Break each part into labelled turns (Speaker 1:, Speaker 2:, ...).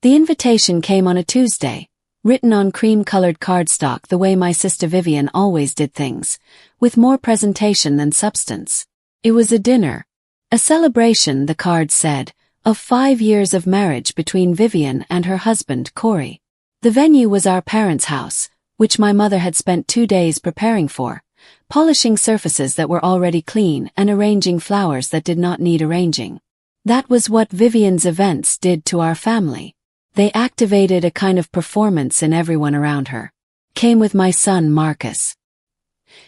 Speaker 1: The invitation came on a Tuesday, written on cream-colored cardstock the way my sister Vivian always did things, with more presentation than substance. It was a dinner. A celebration, the card said, of 5 years of marriage between Vivian and her husband, Corey. The venue was our parents' house, which my mother had spent 2 days preparing for, polishing surfaces that were already clean and arranging flowers that did not need arranging. That was what Vivian's events did to our family. They activated a kind of performance in everyone around her. Came with my son Marcus.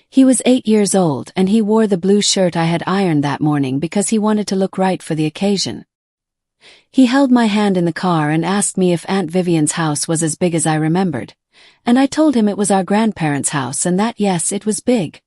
Speaker 1: He was 8 years old and he wore the blue shirt I had ironed that morning because he wanted to look right for the occasion. He held my hand in the car and asked me if Aunt Vivian's house was as big as I remembered, and I told him it was our grandparents' house and that yes, it was big.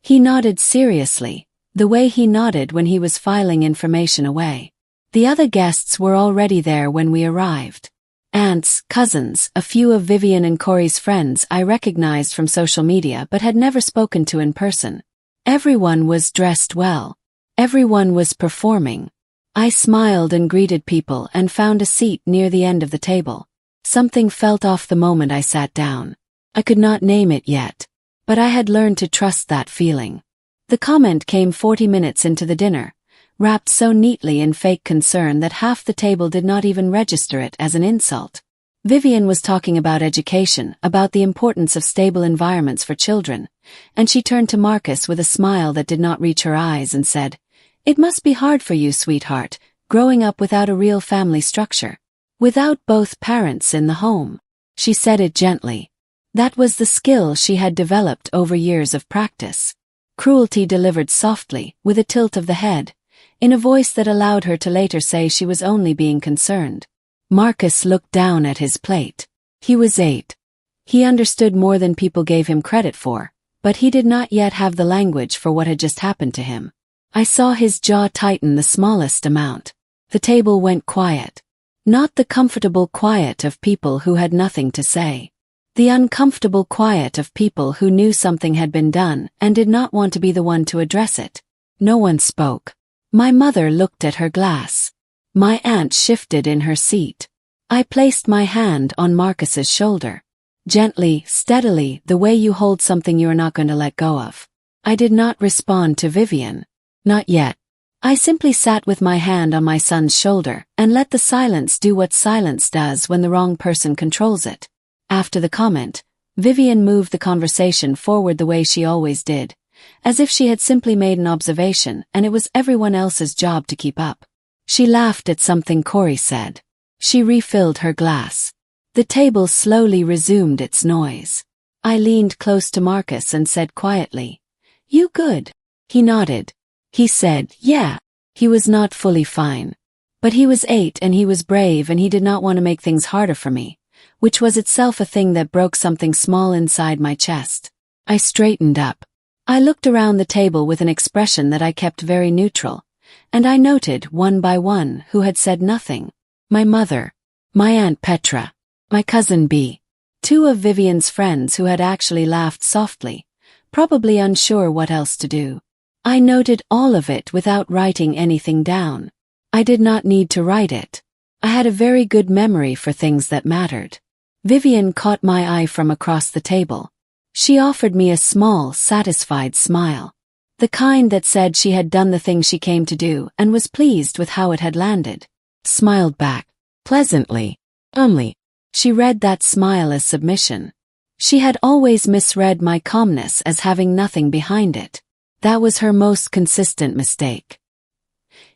Speaker 1: He nodded seriously, the way he nodded when he was filing information away. The other guests were already there when we arrived. Aunts, cousins, a few of Vivian and Corey's friends I recognized from social media but had never spoken to in person. Everyone was dressed well. Everyone was performing. I smiled and greeted people and found a seat near the end of the table. Something felt off the moment I sat down. I could not name it yet, but I had learned to trust that feeling. The comment came 40 minutes into the dinner, wrapped so neatly in fake concern that half the table did not even register it as an insult. Vivian was talking about education, about the importance of stable environments for children, and she turned to Marcus with a smile that did not reach her eyes and said, "It must be hard for you, sweetheart, growing up without a real family structure. Without both parents in the home." She said it gently. That was the skill she had developed over years of practice. Cruelty delivered softly, with a tilt of the head, in a voice that allowed her to later say she was only being concerned. Marcus looked down at his plate. He was 8. He understood more than people gave him credit for, but he did not yet have the language for what had just happened to him. I saw his jaw tighten the smallest amount. The table went quiet. Not the comfortable quiet of people who had nothing to say. The uncomfortable quiet of people who knew something had been done and did not want to be the one to address it. No one spoke. My mother looked at her glass. My aunt shifted in her seat. I placed my hand on Marcus's shoulder. Gently, steadily, the way you hold something you are not going to let go of. I did not respond to Vivian. Not yet. I simply sat with my hand on my son's shoulder and let the silence do what silence does when the wrong person controls it. After the comment, Vivian moved the conversation forward the way she always did, as if she had simply made an observation and it was everyone else's job to keep up. She laughed at something Corey said. She refilled her glass. The table slowly resumed its noise. I leaned close to Marcus and said quietly, "You good?" He nodded. He said, "Yeah." He was not fully fine. But he was 8 and he was brave and he did not want to make things harder for me, which was itself a thing that broke something small inside my chest. I straightened up. I looked around the table with an expression that I kept very neutral, and I noted, one by one, who had said nothing. My mother, my Aunt Petra, my cousin B, 2 of Vivian's friends who had actually laughed softly, probably unsure what else to do. I noted all of it without writing anything down. I did not need to write it. I had a very good memory for things that mattered. Vivian caught my eye from across the table. She offered me a small, satisfied smile. The kind that said she had done the thing she came to do and was pleased with how it had landed. Smiled back. Pleasantly. Only. She read that smile as submission. She had always misread my calmness as having nothing behind it. That was her most consistent mistake.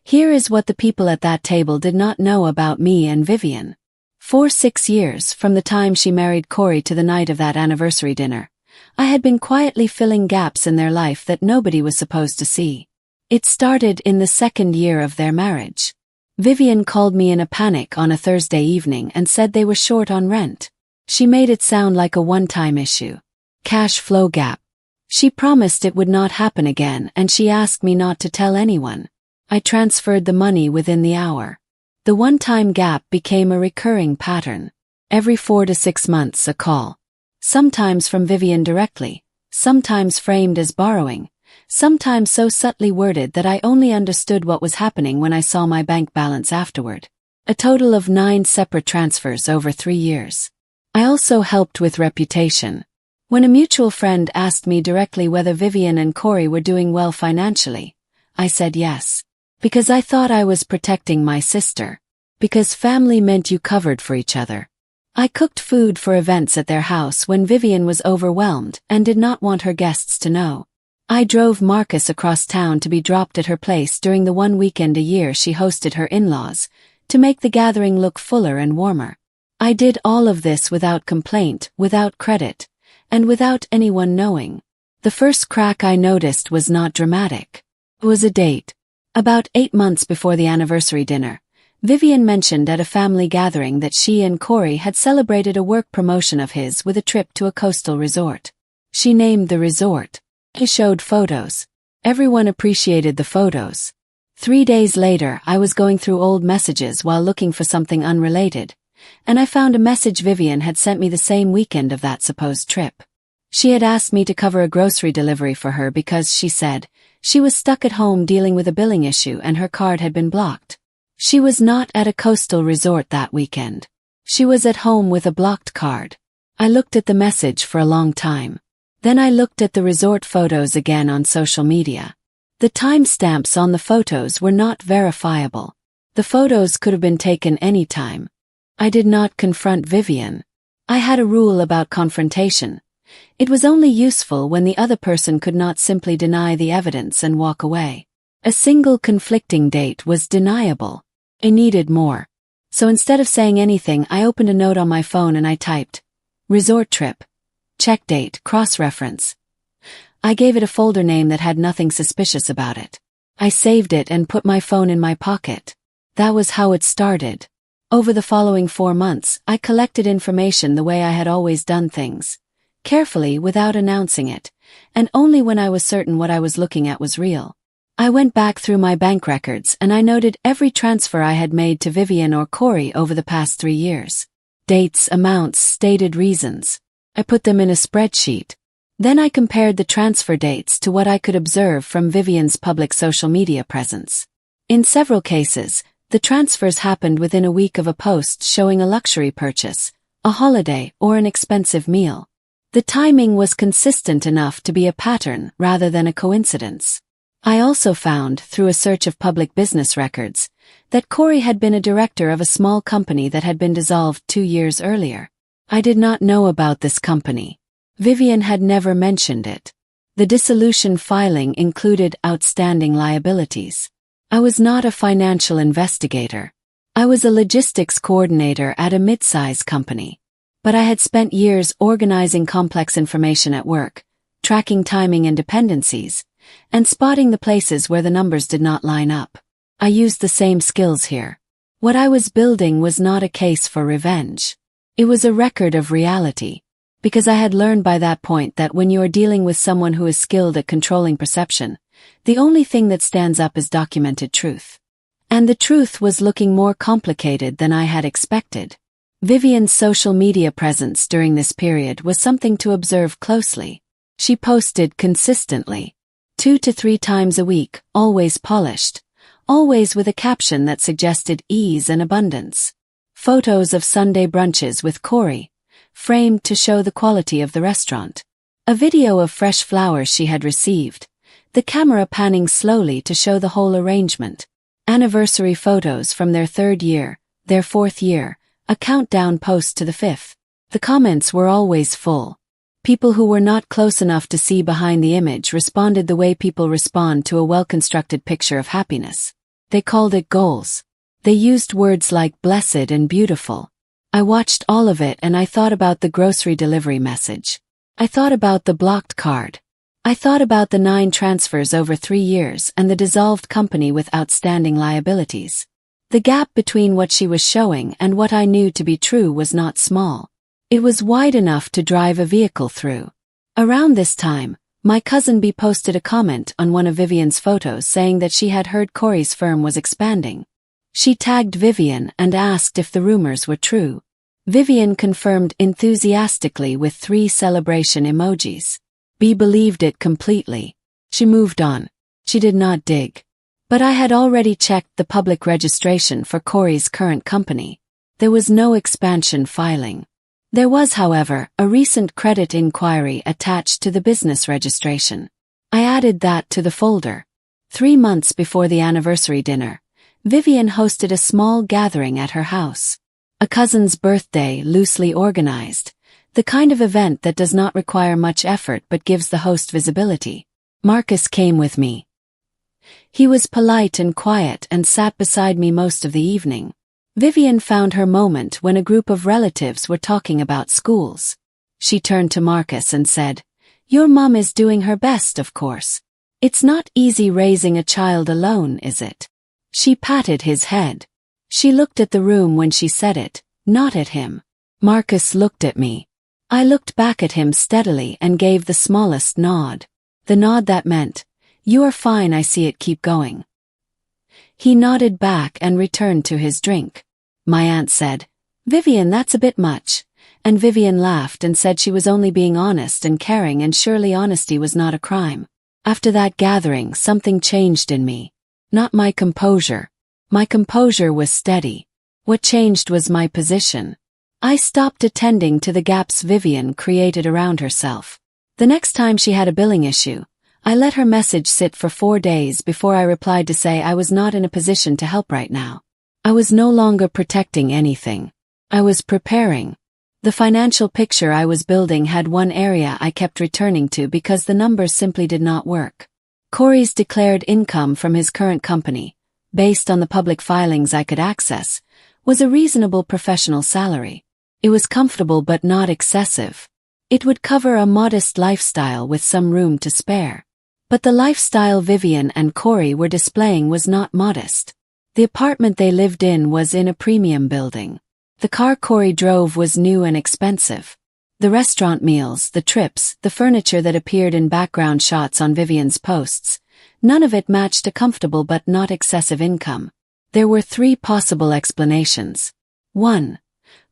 Speaker 1: Here is what the people at that table did not know about me and Vivian. For 6 years, from the time she married Corey to the night of that anniversary dinner, I had been quietly filling gaps in their life that nobody was supposed to see. It started in the 2nd year of their marriage. Vivian called me in a panic on a Thursday evening and said they were short on rent. She made it sound like a one-time issue. Cash flow gap. She promised it would not happen again and she asked me not to tell anyone. I transferred the money within the hour. The one-time gap became a recurring pattern. Every 4 to 6 months a call. Sometimes from Vivian directly, sometimes framed as borrowing, sometimes so subtly worded that I only understood what was happening when I saw my bank balance afterward. A total of 9 separate transfers over 3 years. I also helped with reputation. When a mutual friend asked me directly whether Vivian and Corey were doing well financially, I said yes. Because I thought I was protecting my sister. Because family meant you covered for each other. I cooked food for events at their house when Vivian was overwhelmed and did not want her guests to know. I drove Marcus across town to be dropped at her place during the one weekend a year she hosted her in-laws, to make the gathering look fuller and warmer. I did all of this without complaint, without credit, and without anyone knowing. The first crack I noticed was not dramatic. It was a date. About 8 months before the anniversary dinner, Vivian mentioned at a family gathering that she and Corey had celebrated a work promotion of his with a trip to a coastal resort. She named the resort. He showed photos. Everyone appreciated the photos. 3 days later, I was going through old messages while looking for something unrelated, and I found a message Vivian had sent me the same weekend of that supposed trip. She had asked me to cover a grocery delivery for her because, she said, she was stuck at home dealing with a billing issue and her card had been blocked. She was not at a coastal resort that weekend. She was at home with a blocked card. I looked at the message for a long time. Then I looked at the resort photos again on social media. The timestamps on the photos were not verifiable. The photos could have been taken any time. I did not confront Vivian. I had a rule about confrontation. It was only useful when the other person could not simply deny the evidence and walk away. A single conflicting date was deniable. I needed more. So instead of saying anything, I opened a note on my phone and I typed, "Resort trip. Check date, cross-reference." I gave it a folder name that had nothing suspicious about it. I saved it and put my phone in my pocket. That was how it started. Over the following 4 months, I collected information the way I had always done things. Carefully, without announcing it, and only when I was certain what I was looking at was real. I went back through my bank records and I noted every transfer I had made to Vivian or Corey over the past 3 years. Dates, amounts, stated reasons. I put them in a spreadsheet. Then I compared the transfer dates to what I could observe from Vivian's public social media presence. In several cases, the transfers happened within a week of a post showing a luxury purchase, a holiday, or an expensive meal. The timing was consistent enough to be a pattern rather than a coincidence. I also found, through a search of public business records, that Corey had been a director of a small company that had been dissolved 2 years earlier. I did not know about this company. Vivian had never mentioned it. The dissolution filing included outstanding liabilities. I was not a financial investigator. I was a logistics coordinator at a mid-size company. But I had spent years organizing complex information at work, tracking timing and dependencies, and spotting the places where the numbers did not line up. I used the same skills here. What I was building was not a case for revenge. It was a record of reality. Because I had learned by that point that when you are dealing with someone who is skilled at controlling perception, the only thing that stands up is documented truth. And the truth was looking more complicated than I had expected. Vivian's social media presence during this period was something to observe closely. She posted consistently, 2 to 3 times a week, always polished, always with a caption that suggested ease and abundance. Photos of Sunday brunches with Corey, framed to show the quality of the restaurant. A video of fresh flowers she had received, the camera panning slowly to show the whole arrangement. Anniversary photos from their 3rd year, their 4th year, a countdown post to the 5th. The comments were always full. People who were not close enough to see behind the image responded the way people respond to a well-constructed picture of happiness. They called it goals. They used words like blessed and beautiful. I watched all of it and I thought about the grocery delivery message. I thought about the blocked card. I thought about the 9 transfers over 3 years and the dissolved company with outstanding liabilities. The gap between what she was showing and what I knew to be true was not small. It was wide enough to drive a vehicle through. Around this time, my cousin B posted a comment on one of Vivian's photos saying that she had heard Corey's firm was expanding. She tagged Vivian and asked if the rumors were true. Vivian confirmed enthusiastically with 3 celebration emojis. B believed it completely. She moved on. She did not dig. But I had already checked the public registration for Corey's current company. There was no expansion filing. There was, however, a recent credit inquiry attached to the business registration. I added that to the folder. 3 months before the anniversary dinner, Vivian hosted a small gathering at her house. A cousin's birthday, loosely organized. The kind of event that does not require much effort but gives the host visibility. Marcus came with me. He was polite and quiet and sat beside me most of the evening. Vivian found her moment when a group of relatives were talking about schools. She turned to Marcus and said, "Your mom is doing her best, of course. It's not easy raising a child alone, is it?" She patted his head. She looked at the room when she said it, not at him. Marcus looked at me. I looked back at him steadily and gave the smallest nod. The nod that meant, "You are fine, I see it, keep going." He nodded back and returned to his drink. My aunt said, "Vivian, that's a bit much." And Vivian laughed and said she was only being honest and caring, and surely honesty was not a crime. After that gathering, something changed in me. Not my composure. My composure was steady. What changed was my position. I stopped attending to the gaps Vivian created around herself. The next time she had a billing issue, I let her message sit for 4 days before I replied to say I was not in a position to help right now. I was no longer protecting anything. I was preparing. The financial picture I was building had one area I kept returning to because the numbers simply did not work. Corey's declared income from his current company, based on the public filings I could access, was a reasonable professional salary. It was comfortable but not excessive. It would cover a modest lifestyle with some room to spare. But the lifestyle Vivian and Corey were displaying was not modest. The apartment they lived in was in a premium building. The car Corey drove was new and expensive. The restaurant meals, the trips, the furniture that appeared in background shots on Vivian's posts, none of it matched a comfortable but not excessive income. There were 3 possible explanations. 1.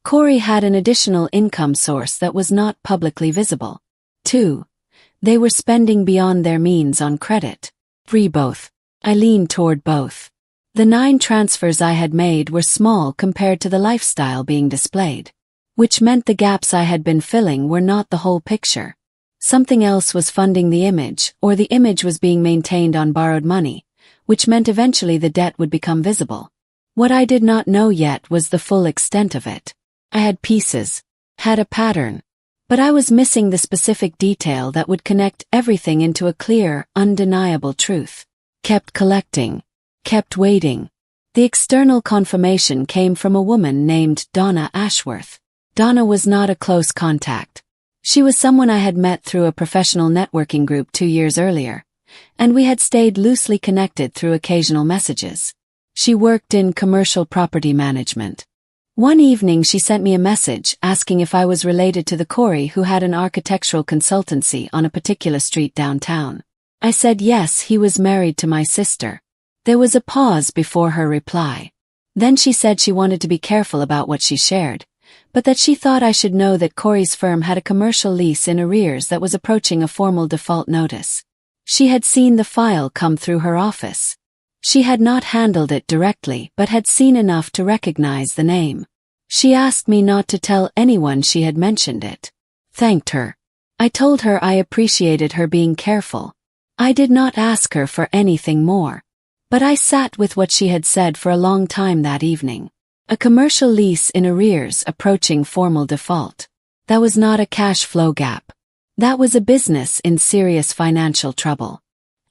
Speaker 1: Corey had an additional income source that was not publicly visible. 2. They were spending beyond their means on credit. 3. Both. I leaned toward both. The 9 transfers I had made were small compared to the lifestyle being displayed, which meant the gaps I had been filling were not the whole picture. Something else was funding the image, or the image was being maintained on borrowed money, which meant eventually the debt would become visible. What I did not know yet was the full extent of it. I had pieces, had a pattern, but I was missing the specific detail that would connect everything into a clear, undeniable truth. Kept collecting. Kept waiting. The external confirmation came from a woman named Donna Ashworth. Donna was not a close contact. She was someone I had met through a professional networking group 2 years earlier, and we had stayed loosely connected through occasional messages. She worked in commercial property management. One evening she sent me a message asking if I was related to the Corey who had an architectural consultancy on a particular street downtown. I said yes, he was married to my sister. There was a pause before her reply. Then she said she wanted to be careful about what she shared, but that she thought I should know that Corey's firm had a commercial lease in arrears that was approaching a formal default notice. She had seen the file come through her office. She had not handled it directly but had seen enough to recognize the name. She asked me not to tell anyone she had mentioned it. Thanked her. I told her I appreciated her being careful. I did not ask her for anything more. But I sat with what she had said for a long time that evening. A commercial lease in arrears approaching formal default. That was not a cash flow gap. That was a business in serious financial trouble.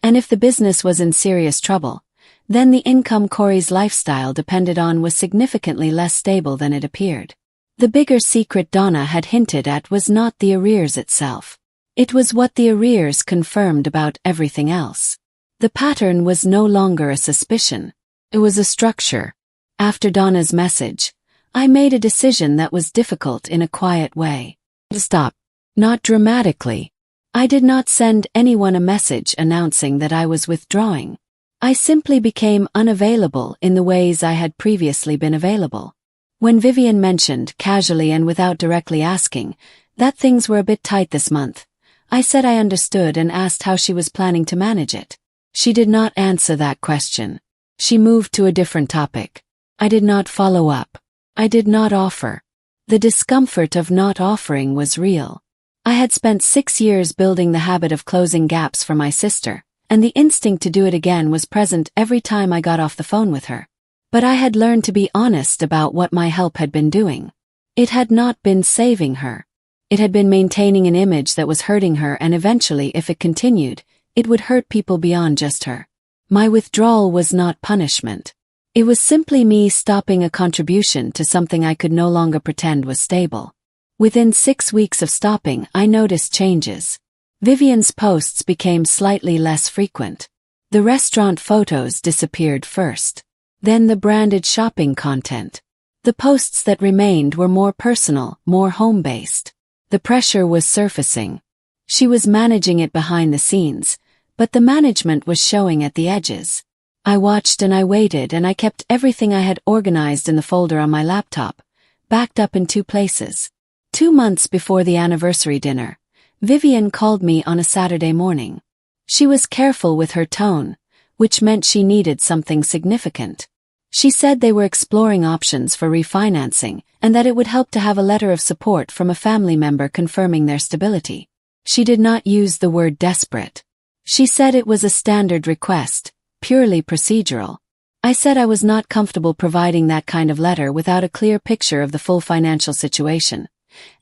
Speaker 1: And if the business was in serious trouble, then the income Corey's lifestyle depended on was significantly less stable than it appeared. The bigger secret Donna had hinted at was not the arrears itself. It was what the arrears confirmed about everything else. The pattern was no longer a suspicion. It was a structure. After Donna's message, I made a decision that was difficult in a quiet way. Stop. Not dramatically. I did not send anyone a message announcing that I was withdrawing. I simply became unavailable in the ways I had previously been available. When Vivian mentioned, casually and without directly asking, that things were a bit tight this month, I said I understood and asked how she was planning to manage it. She did not answer that question. She moved to a different topic. I did not follow up. I did not offer. The discomfort of not offering was real. I had spent 6 years building the habit of closing gaps for my sister, and the instinct to do it again was present every time I got off the phone with her. But I had learned to be honest about what my help had been doing. It had not been saving her. It had been maintaining an image that was hurting her, and eventually, if it continued, it would hurt people beyond just her. My withdrawal was not punishment. It was simply me stopping a contribution to something I could no longer pretend was stable. Within 6 weeks of stopping, I noticed changes. Vivian's posts became slightly less frequent. The restaurant photos disappeared first. Then the branded shopping content. The posts that remained were more personal, more home-based. The pressure was surfacing. She was managing it behind the scenes, but the management was showing at the edges. I watched and I waited, and I kept everything I had organized in the folder on my laptop, backed up in 2 places. 2 months before the anniversary dinner, Vivian called me on a Saturday morning. She was careful with her tone, which meant she needed something significant. She said they were exploring options for refinancing, and that it would help to have a letter of support from a family member confirming their stability. She did not use the word desperate. She said it was a standard request, purely procedural. I said I was not comfortable providing that kind of letter without a clear picture of the full financial situation,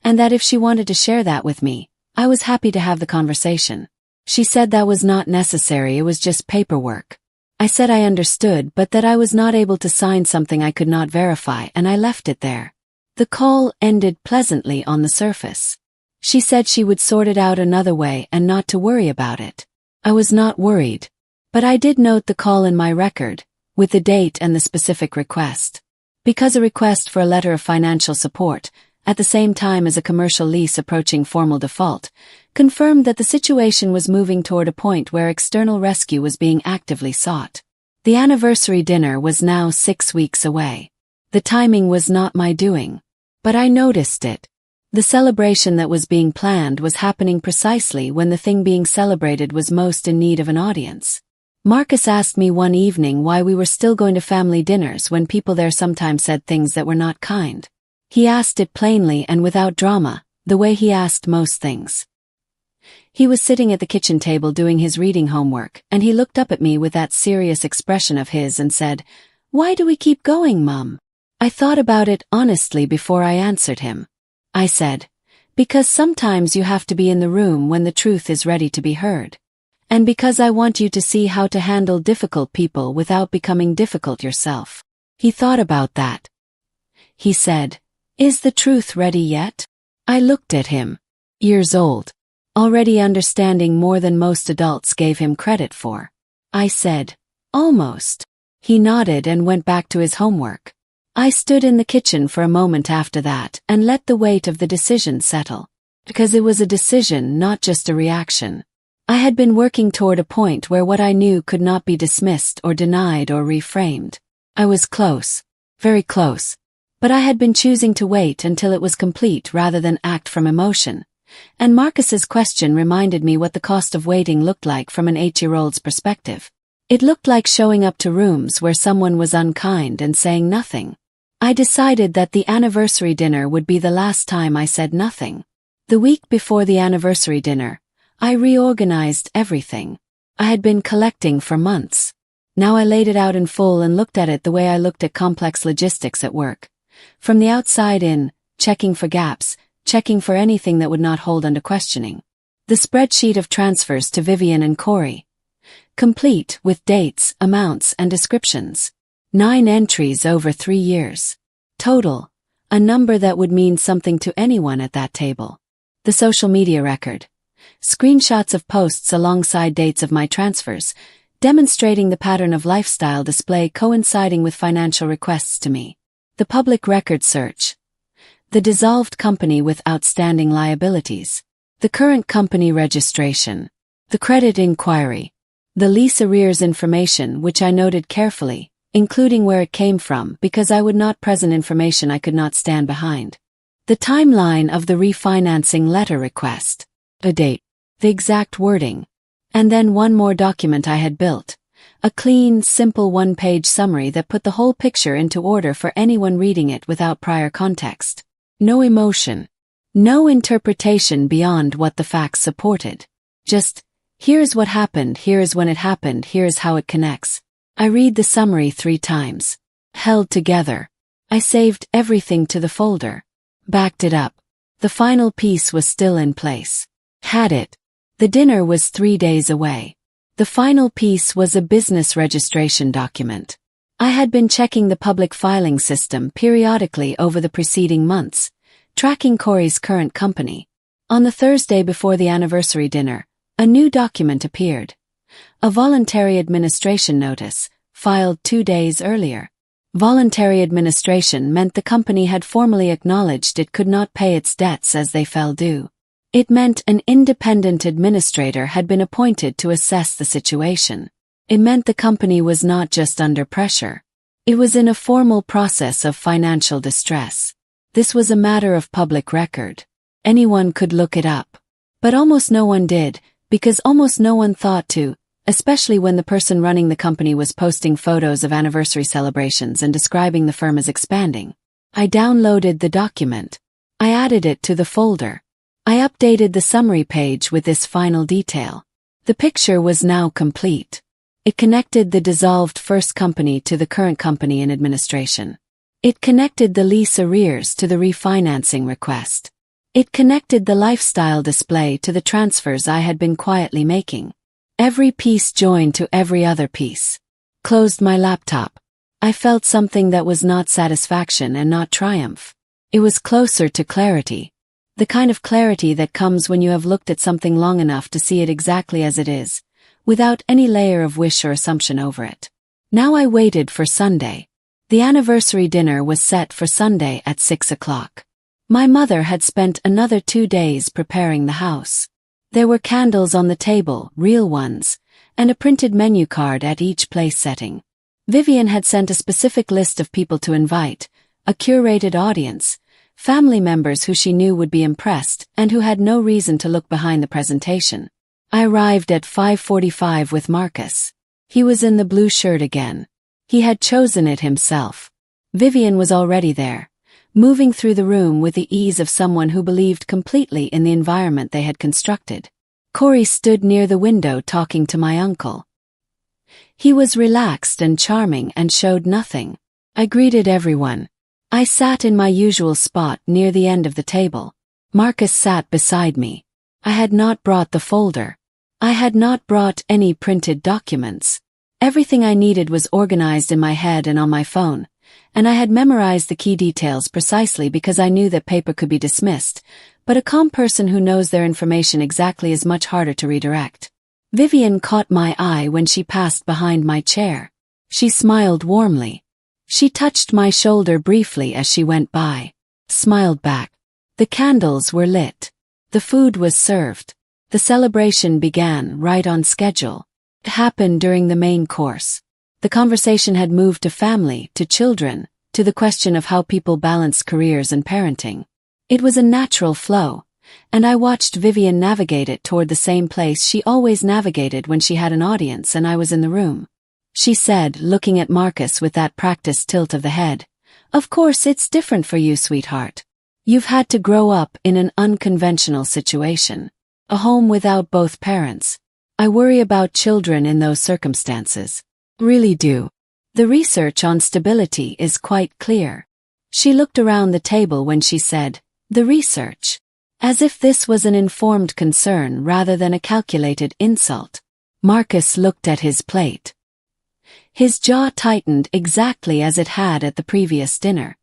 Speaker 1: and that if she wanted to share that with me, I was happy to have the conversation. She said that was not necessary, it was just paperwork. I said I understood, but that I was not able to sign something I could not verify, and I left it there. The call ended pleasantly on the surface. She said she would sort it out another way and not to worry about it. I was not worried. But I did note the call in my record, with the date and the specific request. Because a request for a letter of financial support, at the same time as a commercial lease approaching formal default, confirmed that the situation was moving toward a point where external rescue was being actively sought. The anniversary dinner was now 6 weeks away. The timing was not my doing. But I noticed it. The celebration that was being planned was happening precisely when the thing being celebrated was most in need of an audience. Marcus asked me one evening why we were still going to family dinners when people there sometimes said things that were not kind. He asked it plainly and without drama, the way he asked most things. He was sitting at the kitchen table doing his reading homework, and he looked up at me with that serious expression of his and said, "Why do we keep going, Mum?" I thought about it honestly before I answered him. I said, "Because sometimes you have to be in the room when the truth is ready to be heard. And because I want you to see how to handle difficult people without becoming difficult yourself." He thought about that. He said, "Is the truth ready yet?" I looked at him. Years old. Already understanding more than most adults gave him credit for. I said, "Almost." He nodded and went back to his homework. I stood in the kitchen for a moment after that and let the weight of the decision settle. Because it was a decision, not just a reaction. I had been working toward a point where what I knew could not be dismissed or denied or reframed. I was close. Very close. But I had been choosing to wait until it was complete rather than act from emotion. And Marcus's question reminded me what the cost of waiting looked like from an 8-year-old's perspective. It looked like showing up to rooms where someone was unkind and saying nothing. I decided that the anniversary dinner would be the last time I said nothing. The week before the anniversary dinner, I reorganized everything. I had been collecting for months. Now I laid it out in full and looked at it the way I looked at complex logistics at work. From the outside in, checking for gaps, checking for anything that would not hold under questioning. The spreadsheet of transfers to Vivian and Corey. Complete with dates, amounts, and descriptions. 9 entries over 3 years. Total, a number that would mean something to anyone at that table. The social media record. Screenshots of posts alongside dates of my transfers, demonstrating the pattern of lifestyle display coinciding with financial requests to me. The public record search. The dissolved company with outstanding liabilities. The current company registration. The credit inquiry. The lease arrears information, which I noted carefully, including where it came from because I would not present information I could not stand behind. The timeline of the refinancing letter request. A date. The exact wording. And then one more document I had built. A clean, simple one-page summary that put the whole picture into order for anyone reading it without prior context. No emotion. No interpretation beyond what the facts supported. Just, here's what happened, here's when it happened, here's how it connects. I read the summary 3 times. Held together. I saved everything to the folder. Backed it up. The final piece was still in place. Had it. The dinner was 3 days away. The final piece was a business registration document. I had been checking the public filing system periodically over the preceding months, tracking Corey's current company. On the Thursday before the anniversary dinner, a new document appeared. A voluntary administration notice, filed 2 days earlier. Voluntary administration meant the company had formally acknowledged it could not pay its debts as they fell due. It meant an independent administrator had been appointed to assess the situation. It meant the company was not just under pressure. It was in a formal process of financial distress. This was a matter of public record. Anyone could look it up. But almost no one did, because almost no one thought to, especially when the person running the company was posting photos of anniversary celebrations and describing the firm as expanding. I downloaded the document. I added it to the folder. I updated the summary page with this final detail. The picture was now complete. It connected the dissolved first company to the current company in administration. It connected the lease arrears to the refinancing request. It connected the lifestyle display to the transfers I had been quietly making. Every piece joined to every other piece. Closed my laptop. I felt something that was not satisfaction and not triumph. It was closer to clarity. The kind of clarity that comes when you have looked at something long enough to see it exactly as it is, without any layer of wish or assumption over it. Now I waited for Sunday. The anniversary dinner was set for Sunday at 6 o'clock. My mother had spent another 2 days preparing the house. There were candles on the table, real ones, and a printed menu card at each place setting. Vivian had sent a specific list of people to invite, a curated audience, family members who she knew would be impressed and who had no reason to look behind the presentation. I arrived at 5:45 with Marcus. He was in the blue shirt again. He had chosen it himself. Vivian was already there, moving through the room with the ease of someone who believed completely in the environment they had constructed. Corey stood near the window talking to my uncle. He was relaxed and charming and showed nothing. I greeted everyone. I sat in my usual spot near the end of the table. Marcus sat beside me. I had not brought the folder. I had not brought any printed documents. Everything I needed was organized in my head and on my phone, and I had memorized the key details precisely because I knew that paper could be dismissed, but a calm person who knows their information exactly is much harder to redirect. Vivian caught my eye when she passed behind my chair. She smiled warmly. She touched my shoulder briefly as she went by. Smiled back. The candles were lit. The food was served. The celebration began right on schedule. It happened during the main course. The conversation had moved to family, to children, to the question of how people balance careers and parenting. It was a natural flow, and I watched Vivian navigate it toward the same place she always navigated when she had an audience and I was in the room. She said, looking at Marcus with that practiced tilt of the head, "Of course it's different for you, sweetheart. You've had to grow up in an unconventional situation. A home without both parents. I worry about children in those circumstances. Really do. The research on stability is quite clear." She looked around the table when she said, "The research," as if this was an informed concern rather than a calculated insult. Marcus looked at his plate. His jaw tightened exactly as it had at the previous dinner.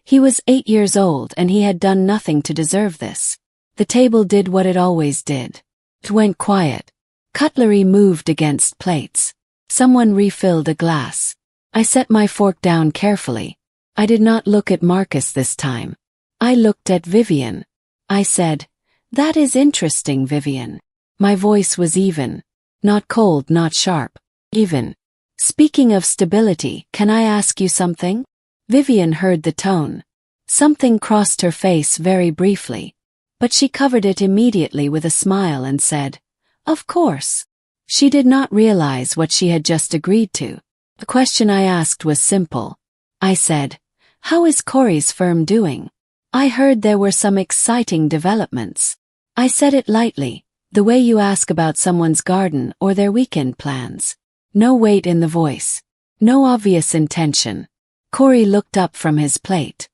Speaker 1: He was 8 years old and he had done nothing to deserve this. The table did what it always did. It went quiet. Cutlery moved against plates. Someone refilled a glass. I set my fork down carefully. I did not look at Marcus this time. I looked at Vivian. I said, "That is interesting, Vivian." My voice was even. Not cold, not sharp. Even. "Speaking of stability, can I ask you something?" Vivian heard the tone. Something crossed her face very briefly, but she covered it immediately with a smile and said, Of course. She did not realize what she had just agreed to. The question I asked was simple. I said, "How is Corey's firm doing? I heard there were some exciting developments." I said it lightly, the way you ask about someone's garden or their weekend plans. No weight in the voice. No obvious intention. Corey looked up from his plate.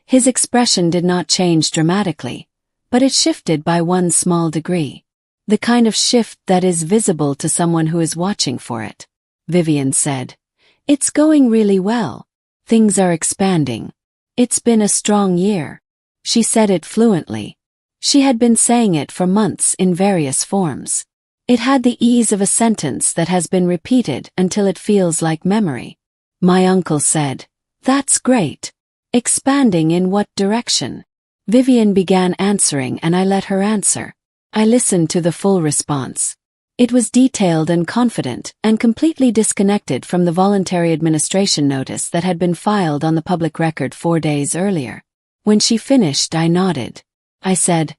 Speaker 1: His expression did not change dramatically, but it shifted by one small degree. The kind of shift that is visible to someone who is watching for it. Vivian said, "It's going really well. Things are expanding. It's been a strong year." She said it fluently. She had been saying it for months in various forms. It had the ease of a sentence that has been repeated until it feels like memory. My uncle said, "That's great. Expanding in what direction?" Vivian began answering and I let her answer. I listened to the full response. It was detailed and confident and completely disconnected from the voluntary administration notice that had been filed on the public record 4 days earlier. When she finished, I nodded. I said,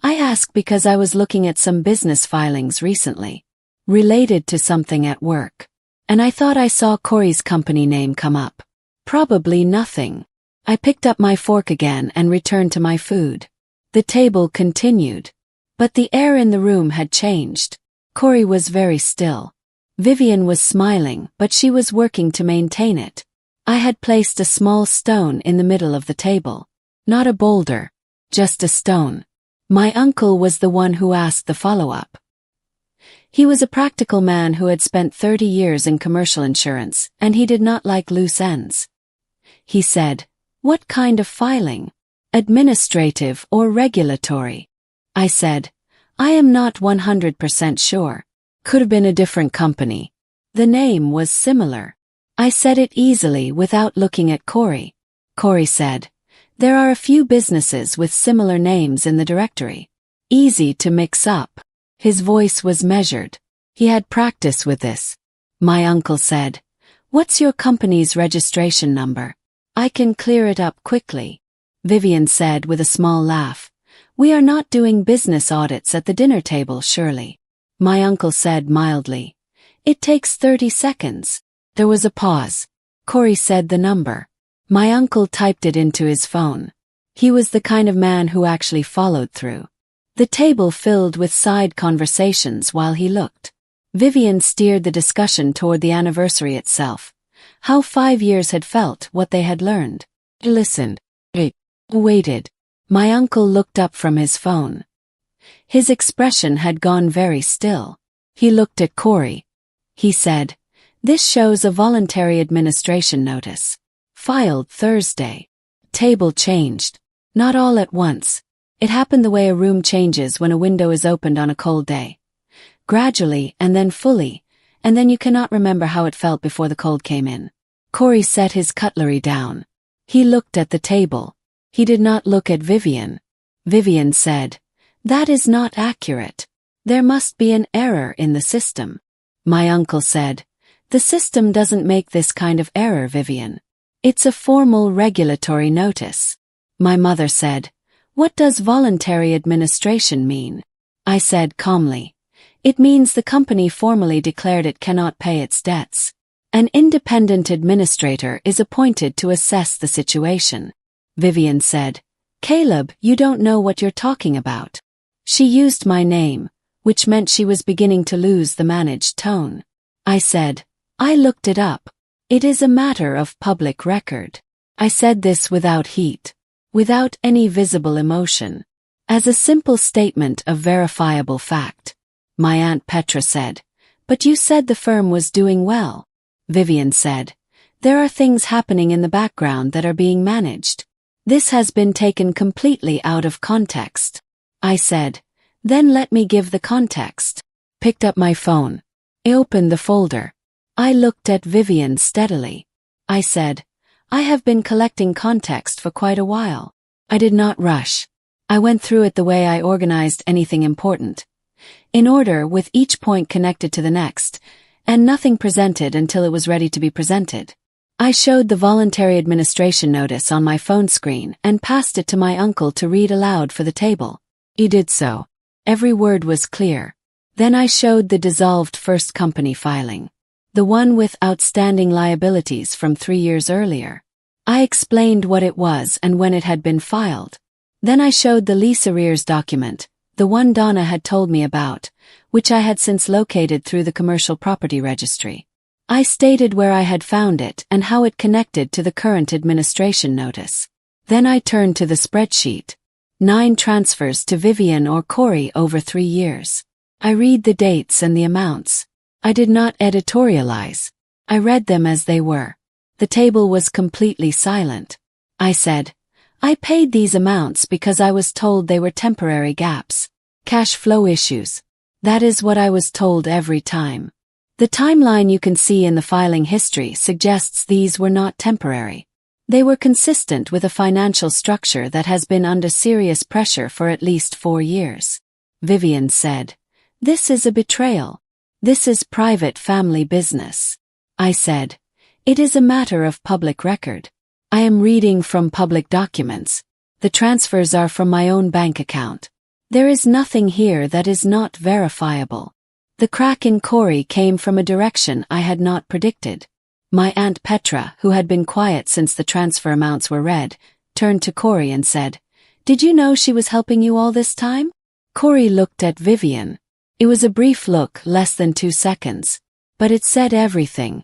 Speaker 1: "I ask because I was looking at some business filings recently, related to something at work, and I thought I saw Corey's company name come up. Probably nothing." I picked up my fork again and returned to my food. The table continued. But the air in the room had changed. Corey was very still. Vivian was smiling, but she was working to maintain it. I had placed a small stone in the middle of the table. Not a boulder, just a stone. My uncle was the one who asked the follow-up. He was a practical man who had spent 30 years in commercial insurance, and he did not like loose ends. He said, "What kind of filing? Administrative or regulatory?" I said, "I am not 100% sure. Could have been a different company. The name was similar." I said it easily without looking at Corey. Corey said, "There are a few businesses with similar names in the directory. Easy to mix up." His voice was measured. He had practice with this. My uncle said, "What's your company's registration number? I can clear it up quickly." Vivian said with a small laugh, "We are not doing business audits at the dinner table, surely." My uncle said mildly, "It takes 30 seconds. There was a pause. Corey said the number. My uncle typed it into his phone. He was the kind of man who actually followed through. The table filled with side conversations while he looked. Vivian steered the discussion toward the anniversary itself. How 5 years had felt, what they had learned. He listened. He waited. My uncle looked up from his phone. His expression had gone very still. He looked at Corey. He said, "This shows a voluntary administration notice. Filed Thursday." Table changed. Not all at once. It happened the way a room changes when a window is opened on a cold day. Gradually and then fully, and then you cannot remember how it felt before the cold came in. Corey set his cutlery down. He looked at the table. He did not look at Vivian. Vivian said, "That is not accurate. There must be an error in the system." My uncle said, "The system doesn't make this kind of error, Vivian. It's a formal regulatory notice." My mother said, "What does voluntary administration mean?" I said calmly, "It means the company formally declared it cannot pay its debts. An independent administrator is appointed to assess the situation." Vivian said, "Caleb, you don't know what you're talking about." She used my name, which meant she was beginning to lose the managed tone. I said, "I looked it up. It is a matter of public record." I said this without heat, without any visible emotion, as a simple statement of verifiable fact. My Aunt Petra said, "But you said the firm was doing well." Vivian said, "There are things happening in the background that are being managed. This has been taken completely out of context." I said, "Then let me give the context." Picked up my phone. I opened the folder. I looked at Vivian steadily. I said, "I have been collecting context for quite a while." I did not rush. I went through it the way I organized anything important. In order, with each point connected to the next, and nothing presented until it was ready to be presented. I showed the voluntary administration notice on my phone screen and passed it to my uncle to read aloud for the table. He did so. Every word was clear. Then I showed the dissolved first company filing. The one with outstanding liabilities from 3 years earlier. I explained what it was and when it had been filed. Then I showed the lease arrears document, the one Donna had told me about, which I had since located through the commercial property registry. I stated where I had found it and how it connected to the current administration notice. Then I turned to the spreadsheet. 9 transfers to Vivian or Corey over 3 years. I read the dates and the amounts. I did not editorialize. I read them as they were. The table was completely silent. I said, I paid these amounts because I was told they were temporary gaps. Cash flow issues. That is what I was told every time. The timeline you can see in the filing history suggests these were not temporary. They were consistent with a financial structure that has been under serious pressure for at least 4 years. Vivian said, This is a betrayal. This is private family business. I said, It is a matter of public record. I am reading from public documents. The transfers are from my own bank account. There is nothing here that is not verifiable. The crack in Corey came from a direction I had not predicted. My Aunt Petra, who had been quiet since the transfer amounts were read, turned to Corey and said, Did you know she was helping you all this time? Corey looked at Vivian. It was a brief look, less than 2 seconds. But it said everything.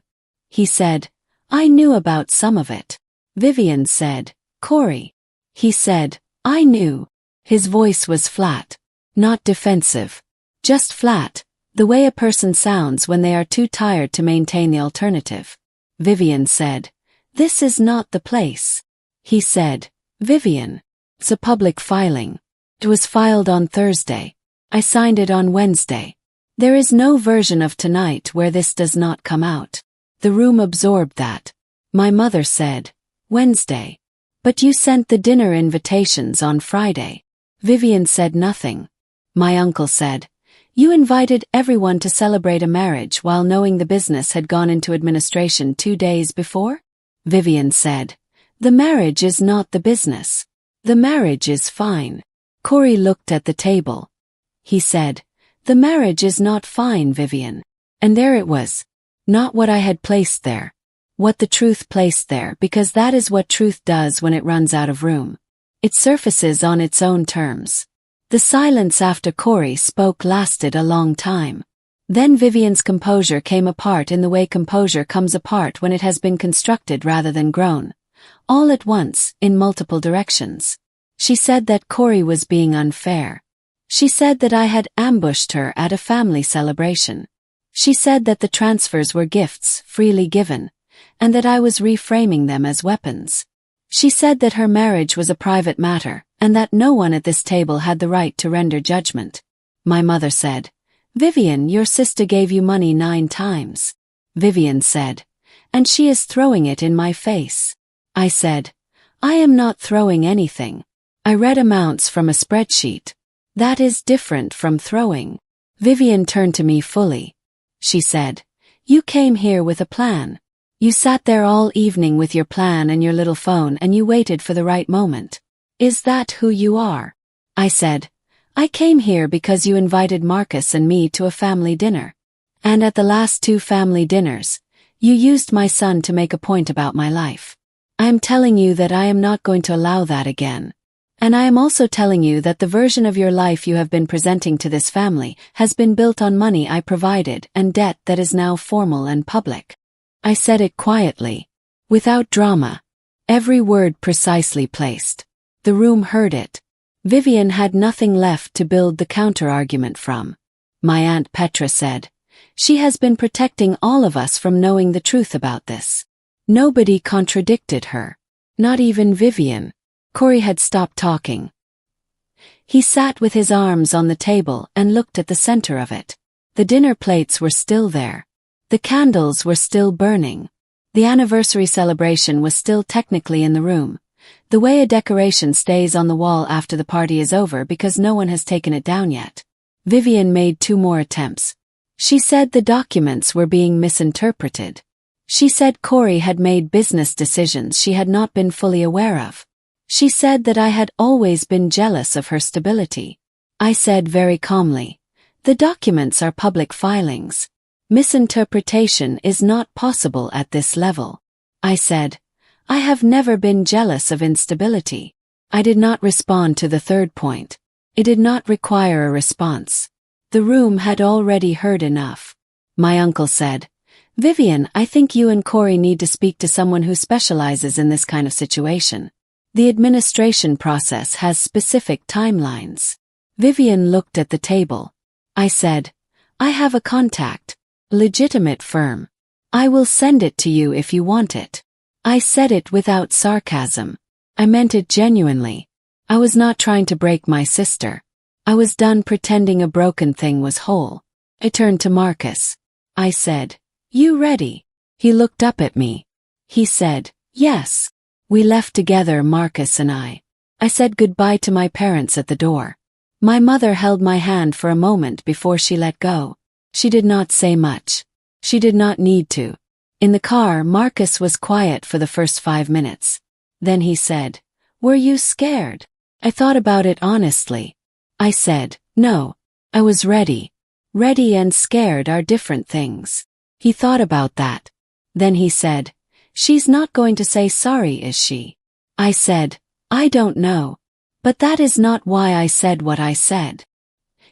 Speaker 1: He said, I knew about some of it. Vivian said, Corey. He said, I knew. His voice was flat. Not defensive. Just flat, the way a person sounds when they are too tired to maintain the alternative. Vivian said, This is not the place. He said, Vivian. It's a public filing. It was filed on Thursday. I signed it on Wednesday. There is no version of tonight where this does not come out. The room absorbed that. My mother said, Wednesday. But you sent the dinner invitations on Friday. Vivian said nothing. My uncle said, You invited everyone to celebrate a marriage while knowing the business had gone into administration 2 days before? Vivian said, The marriage is not the business. The marriage is fine. Corey looked at the table. He said, The marriage is not fine, Vivian. And there it was. Not what I had placed there. What the truth placed there, because that is what truth does when it runs out of room. It surfaces on its own terms. The silence after Corey spoke lasted a long time. Then Vivian's composure came apart in the way composure comes apart when it has been constructed rather than grown. All at once, in multiple directions. She said that Corey was being unfair. She said that I had ambushed her at a family celebration. She said that the transfers were gifts, freely given, and that I was reframing them as weapons. She said that her marriage was a private matter, and that no one at this table had the right to render judgment. My mother said, Vivian, your sister gave you money 9 times. Vivian said, And she is throwing it in my face. I said, I am not throwing anything. I read amounts from a spreadsheet. That is different from throwing. Vivian turned to me fully. She said, You came here with a plan. You sat there all evening with your plan and your little phone and you waited for the right moment. Is that who you are? I said, I came here because you invited Marcus and me to a family dinner. And at the last 2 family dinners, you used my son to make a point about my life. I am telling you that I am not going to allow that again. And I am also telling you that the version of your life you have been presenting to this family has been built on money I provided and debt that is now formal and public. I said it quietly, without drama. Every word precisely placed. The room heard it. Vivian had nothing left to build the counter-argument from. My Aunt Petra said, She has been protecting all of us from knowing the truth about this. Nobody contradicted her. Not even Vivian. Corey had stopped talking. He sat with his arms on the table and looked at the center of it. The dinner plates were still there. The candles were still burning. The anniversary celebration was still technically in the room. The way a decoration stays on the wall after the party is over because no one has taken it down yet. Vivian made 2 more attempts. She said the documents were being misinterpreted. She said Corey had made business decisions she had not been fully aware of. She said that I had always been jealous of her stability. I said very calmly, The documents are public filings. Misinterpretation is not possible at this level. I said, I have never been jealous of instability. I did not respond to the third point. It did not require a response. The room had already heard enough. My uncle said, Vivian, I think you and Corey need to speak to someone who specializes in this kind of situation. The administration process has specific timelines. Vivian looked at the table. I said, I have a contact. Legitimate firm. I will send it to you if you want it. I said it without sarcasm. I meant it genuinely. I was not trying to break my sister. I was done pretending a broken thing was whole. I turned to Marcus. I said, You ready? He looked up at me. He said, Yes. We left together, Marcus and I. I said goodbye to my parents at the door. My mother held my hand for a moment before she let go. She did not say much. She did not need to. In the car, Marcus was quiet for the first 5 minutes. Then he said, Were you scared? I thought about it honestly. I said, No. I was ready. Ready and scared are different things. He thought about that. Then he said, She's not going to say sorry, is she? I said, I don't know. But that is not why I said what I said.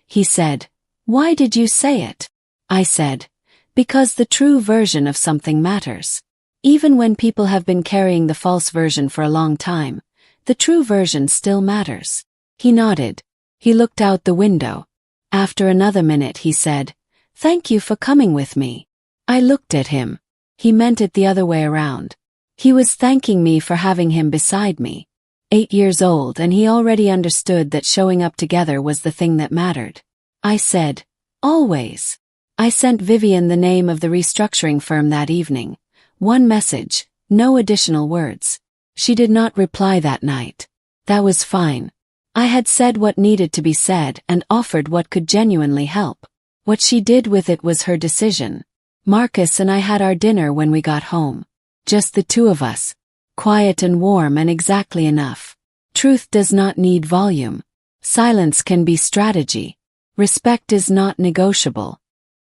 Speaker 1: He said, Why did you say it? I said, Because the true version of something matters. Even when people have been carrying the false version for a long time, the true version still matters. He nodded. He looked out the window. After another minute he said, Thank you for coming with me. I looked at him. He meant it the other way around. He was thanking me for having him beside me. 8 years old, and he already understood that showing up together was the thing that mattered. I said, Always. I sent Vivian the name of the restructuring firm that evening. One message, no additional words. She did not reply that night. That was fine. I had said what needed to be said and offered what could genuinely help. What she did with it was her decision. Marcus and I had our dinner when we got home. Just the two of us. Quiet and warm and exactly enough. Truth does not need volume. Silence can be strategy. Respect is not negotiable.